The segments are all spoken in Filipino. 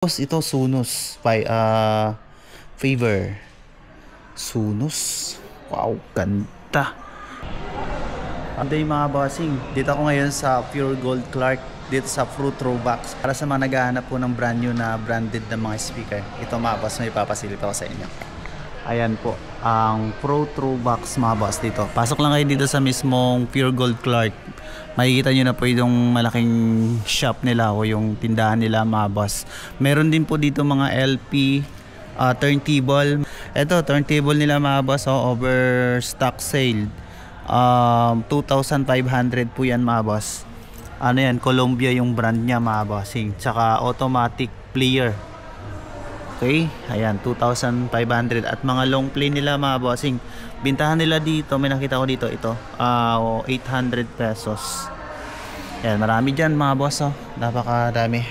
Tapos ito Sunus Favor. Sunus. Wow, ganda. Anday mga bossing. Dito ako ngayon sa Pure Gold Clark dito sa Fruit Throwbacks. Para sa mga naghahanap po ng brand new na branded na mga speaker. Ito mga boss, may papasilip ako sa inyo. Ayan po, ang Pro Throwbacks mga boss dito. Pasok lang kayo dito sa mismong Pure Gold Clark. Makikita nyo na po yung malaking shop nila o yung tindahan nila mga boss. Meron din po dito mga LP, turntable. Ito, turntable nila mga boss, overstock sale. 2,500 po yan mga boss. Ano yan, Columbia yung brand niya mga bossing. Tsaka automatic player. Okay, ayan 2,500. At mga long play nila mga bossing, bintahan nila dito, may nakita ko dito, ito 800 pesos. Ayan, marami dyan mga boss, napakadami.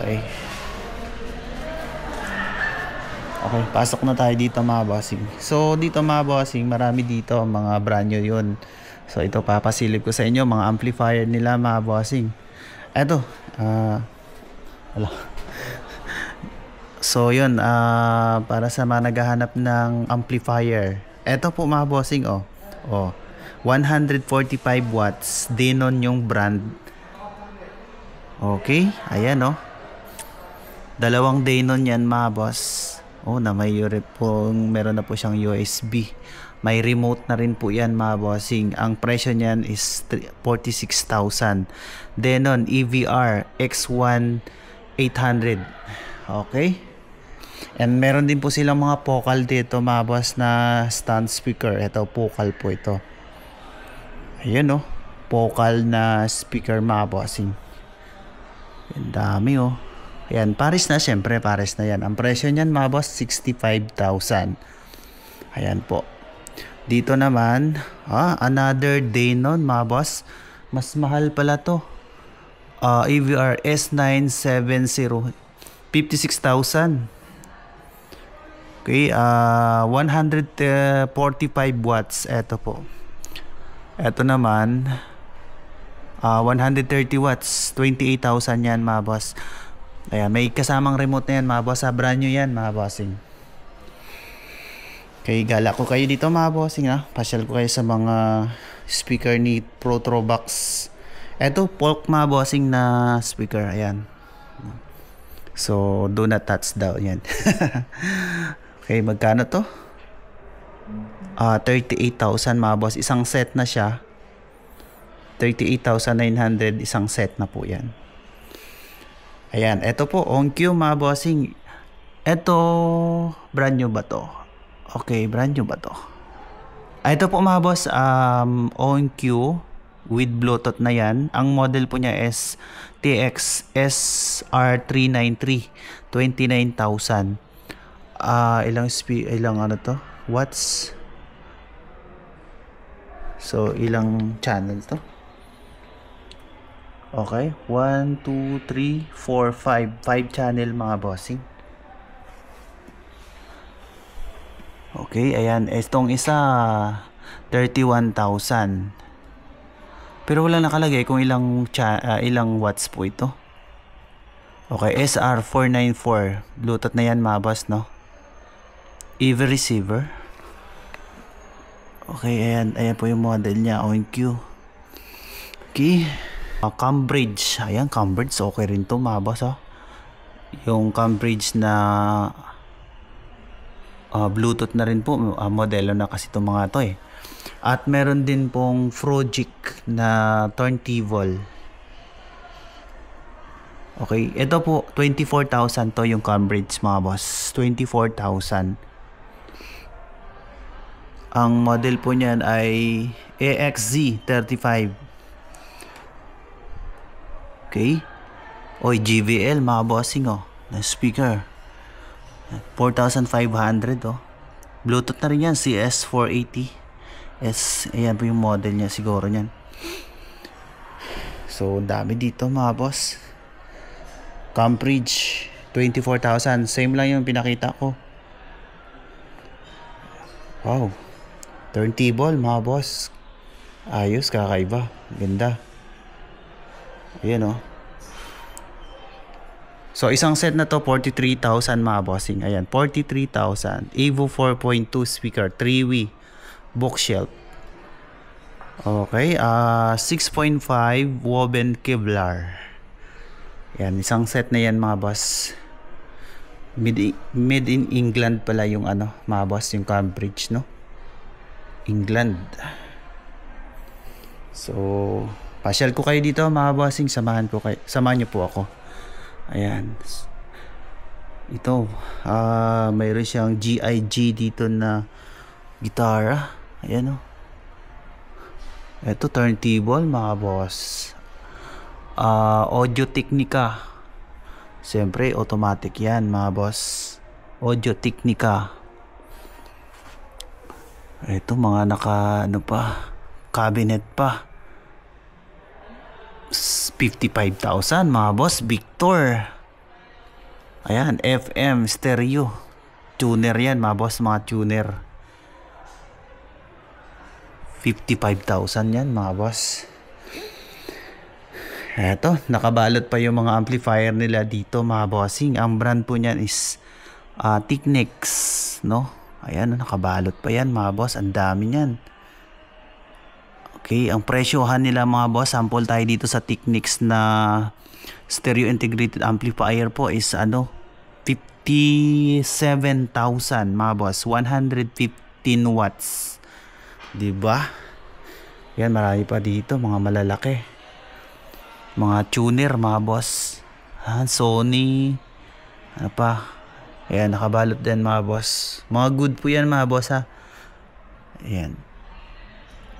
Okay, okay, pasok na tayo dito mga bossing. So dito mga bossing, marami dito mga brand new yun. So ito papasilip ko sa inyo mga amplifier nila mga bossing. Eto wala. So yun, para sa mga naghahanap ng amplifier, eto po mga bossing, 145 watts Denon yung brand. Okay, ayan dalawang Denon yan mga boss. Na meron na po siyang USB. May remote na rin po yan mga bossing. Ang presyo niyan is 46,000. Denon EVR X1 800. Okay. And meron din po silang mga vocal dito mga boss na stand speaker. Ito vocal po ito. Ayan vocal na speaker mga bossing. Ang dami Ayan, Paris na, syempre Paris na yan. Ang presyo niyan mga boss 65,000. Ayan po. Dito naman another Denon mga boss. Mas mahal pala to. EVR S970 56,000. Okay, 145 watts. Ito po. Ito naman 130 watts, 28,000 yan mga boss. Ayan, may kasamang remote na yan mga boss. Brand new yan mga bossing. Okay, gala ko kayo dito mga bossing Pasyal ko kayo sa mga speaker ni Pro Throwbacks. Ito, Polk mga bossing na speaker. Ayan. So, do not touch daw yan. Okay, magkano to? 38,000 mga boss. Isang set na siya. 38,900 isang set na po yan. Ayan, eto po Onkyo mga bossing. Eto, brand new ba to? Okay, brand new ba to? Ito po mga boss, Onkyo with Bluetooth na yan. Ang model po niya is TX SR393, 29,000. Ilang ano to? Watts? So, ilang channel to? Okay, 1, 2, 3, 4, 5 channel mga bossing. Okay, ayan, itong isa 31,000. Pero wala nakalagay kung ilang watts po ito. Okay, SR494 Bluetooth na yan mga boss, EV receiver. Okay, ayan po yung model niya, OnQ. Okay, Cambridge. Ayan, Cambridge, okay rin to mga boss. Yung Cambridge na Bluetooth na rin po, modelo na kasi itong mga to At meron din pong Frogic na turntable. Okay, ito po 24,000 to yung Cambridge mga boss. 24,000. Ang model po niyan ay AXZ35. Okay. JBL mga bossing na speaker. 4,500 Bluetooth na rin yan, CS480. Ayan po yung model niya siguro niyan. So, dami dito mga boss. Cambridge 24,000. Same lang yung pinakita ko. Wow. Turntable mga boss. Ayos, kakaiba. Ganda. Ayan So isang set na to 43,000 mga bossing. Ayan, 43,000. Evo 4.2 speaker, 3-way bookshelf. Okay, 6.5 woven Kevlar. Ayan, isang set na yan mga boss. Made in England pala yung ano, mga boss, yung Cambridge, no? England. So, pasyal ko kayo dito mga bossing, samahan niyo po ako. Ayan. Ito, mayroon siyang GIG dito na gitara. Ayan o. Ito, turntable mga boss. Audio Technica. Siyempre, automatic yan mga boss. Audio Technica. Ito, mga cabinet pa. 55,000 mga boss. Victor. Ayan, FM stereo. Tuner yan mga boss, mga tuner. 55,000 yan mga boss. Eto, nakabalot pa yung mga amplifier nila dito mga bossing. Ang brand po niyan is Technics, no? Ayan, nakabalot pa yan mga boss. Ang dami niyan. Okay, ang presyohan nila mga boss, sample tayo dito sa Technics na stereo integrated amplifier po is 57,000 mga boss. 115 watts. Diba? Yan, marami pa dito, mga malalaki. Mga tuner mga boss. Sony. Ano pa? Ayan, nakabalot din mga boss. Mga good po yan mga boss ha. Ayan.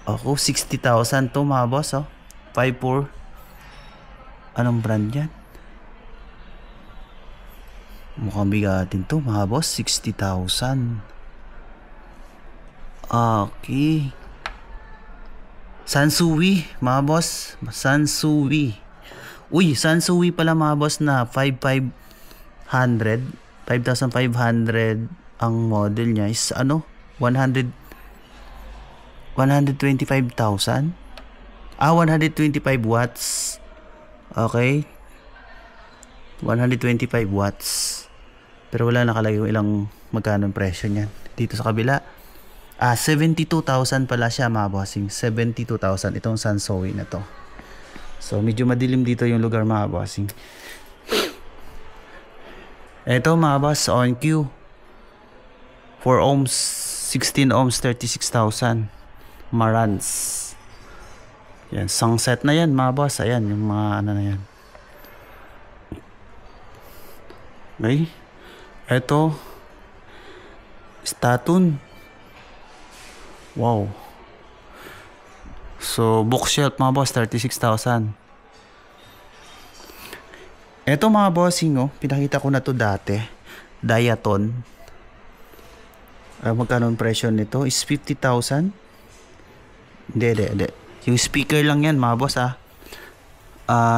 Ako, 60,000 to mga boss, oh. 5.4. Anong brand yan? Mukhang bigatin to mga boss. 60,000. Okay. Sansui mga boss. Sansui. Uy, Sansui pala mga boss na 5,500 ang model niya is 125,000. 125 watts. Okay. 125 watts. Pero wala nakalagay kung ilang magkano ang presyo niyan. Dito sa kabila. 72,000 pala siya mga bossing. 72,000 itong Sansui na to. So medyo madilim dito yung lugar mga bossing. Ito mga boss, on cue. 4 ohms, 16 ohms, 36,000. Marantz. Yan, sunset na yan mga boss. Ayan, yung mga ano na yan. Okay. Ito, Statun. Wow. So, bookshelf mga boss, 36,000. Ito mga bossing, pinakita ko na to dati. Diaton. Magkano ang presyo nito? Is 50,000? Hindi. Yung speaker lang yan mga boss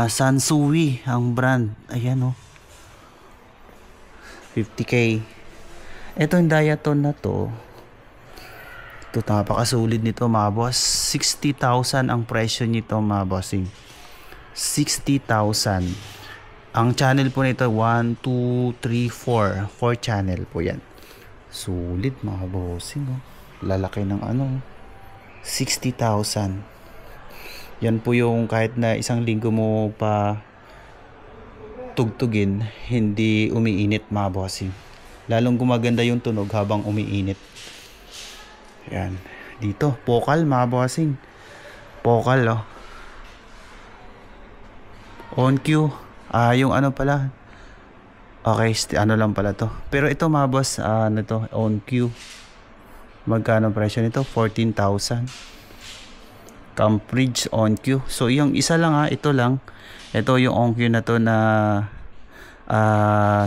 Sansui ang brand. Ayan 50k. Ito yung Diaton na to. Ito, napakasulit nito mga boss. 60,000 ang presyo nito mga bossing. 60,000. Ang channel po nito 1, 2, 3, 4. 4 channel po yan. Sulit mga bossing. Lalaki ng 60,000. Yan po yung kahit na isang linggo mo pa tugtugin, hindi umiinit mga bossing. Lalong gumaganda yung tunog habang umiinit. Yan. Dito, vocal mga bossing. Vocal on cue. Yung pala. Okay, lang pala to. Pero ito mga boss, on cue. Magkano presyo nito? 14,000. Cambridge on cue. So yung isa lang ito lang. Ito yung on cue na to na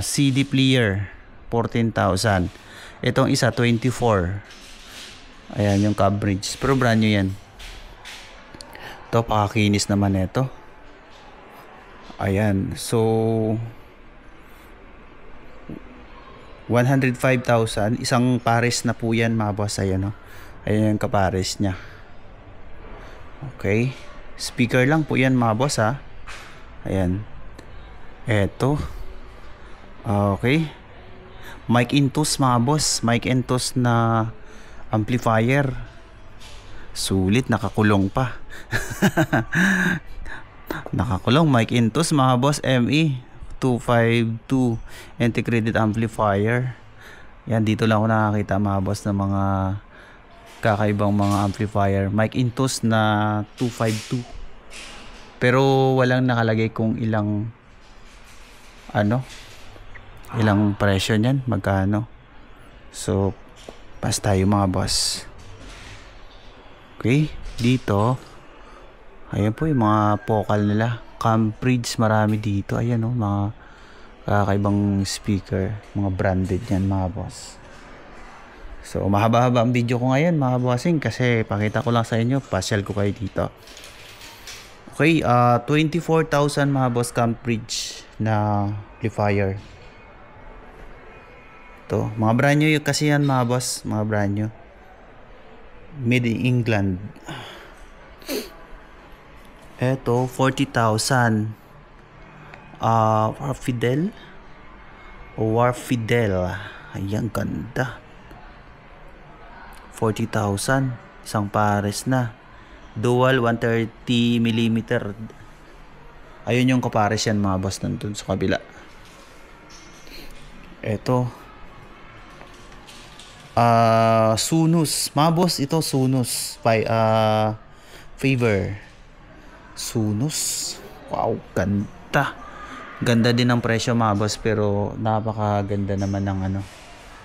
CD player. 14,000. Itong isa 24. Ayan yung Cambridge. Pero brand new yan. Ito, pakakinis naman ito. Ayan. So 105,000. Isang pares na po yan mga boss. Ayan Ayan yung kapares niya. Okay. Speaker lang po yan mga boss Ayan. Eto. Okay. Mic Intus mga boss. Mic Intus na amplifier. Sulit, nakakulong pa. Nakakulong. Mic Intus mga boss. ME 252 integrated amplifier. Yan, dito lang ako nakakita mga boss ng mga kakaibang mga amplifier. Mic Intus na 252. Pero walang nakalagay kung ilang ilang presyo niyan, magkano. So, pass tayo mga boss. Okay, dito. Ayan po yung mga vocal nila. Cambridge, marami dito. Ayan oh, mga kakaibang speaker. Mga branded yan mga boss. So, mahaba-haba ang video ko ngayon mga bossing kasi pakita ko lang sa inyo. Pasyal ko kayo dito. Okay, 24,000 mga boss Cambridge na amplifier. Ito, mga brand new kasi yan mga boss, mga brand new. Made in England. Ito, 40,000. Warfidel. Ayan, ganda. 40,000. Isang pares na. Dual 130mm. Ayun yung kapares yan mga boss nandun sa kabila. Ito. Sunus. Mga boss, ito Sunus. Favor. Sunus. Wow, ganda. Ganda din ang presyo mga boss, pero napakaganda naman ng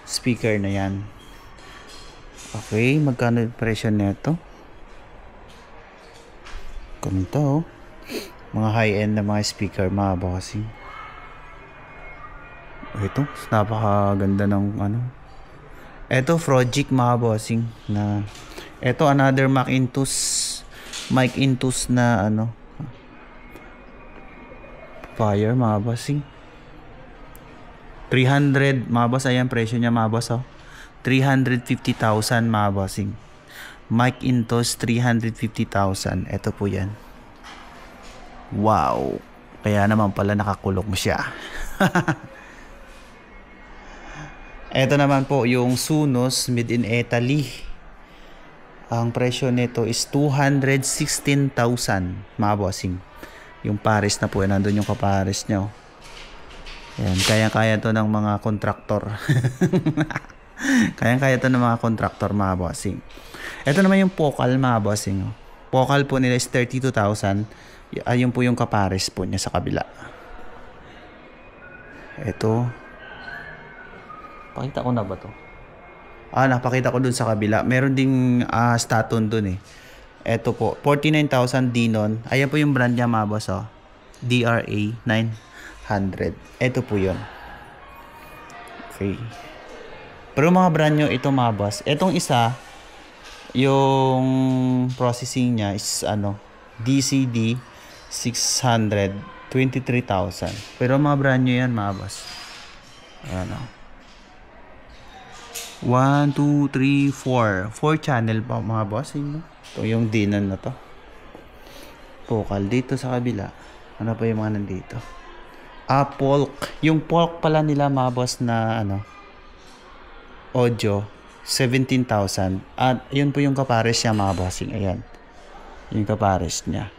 speaker na yan. Okay, magkano yung presyo nito? Ganito oh. Mga high-end na mga speaker mga bossing. Ito, napakaganda ng Ito, Frogic mga bossing na. Ito, another Mic Intus na fire mga bossing. 300 mga boss, ayan presyo niya mga boss oh. 350,000 mga bossing. Mic Intus 350,000. Ito po yan. Wow. Kaya naman pala nakakulong siya. Ito naman po yung Sunus made in Italy. Ang presyo nito is 216,000 mga bossing. Yung pares na po, nandun yung kapares nyo. Yan, kaya-kaya to ng mga kontraktor. Kaya-kaya to ng mga kontraktor mga bossing. Ito naman yung vocal mga bossing. Vocal po nila is 32,000. Ayun po yung kapares po niya sa kabila. Ito. Pakita ko na ba to? Napakita ko dun sa kabila. Meron ding staton dun eh. Ito po, 49,000 Denon. Ayan po yung brand niya mga boss oh. DRA 900. Ito po yun. Okay. Pero mga brand nyo ito mga boss. Etong isa, yung processing niya is DCD 600, 23,000. Pero mga brand nyo yan mga boss. Ayan o. 1, 2, 3, 4. 4 channel pa mga boss. Ito yung Denon na to. Vocal dito sa kabila. Ano pa yung mga nandito? Polk. Yung Polk pala nila mga boss na audio 17,000. At yun po yung kapares niya mga bossing. Ayan. Yung kapares niya.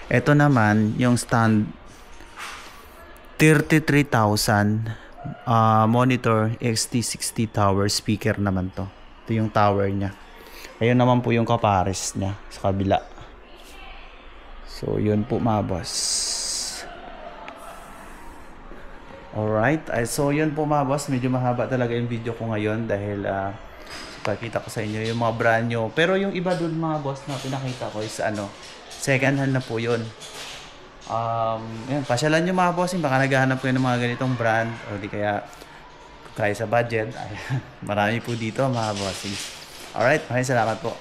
Ito naman yung stand 33,000. Monitor XT60 tower speaker naman to. Ito yung tower niya. Ayun naman po yung kapares niya sa kabila. So yun po mga boss. Alright, so yun po mga boss, medyo mahaba talaga yung video ko ngayon dahil pakita ko sa inyo yung mga brand nyo. Pero yung iba dun mga boss na pinakita ko is second hand na po yun. Yan, pasyalan nyo mga boss, baka naghahanap kayo ng mga ganitong brand o di kaya kaya sa budget. Marami po dito mga boss. Alright, maraming salamat po.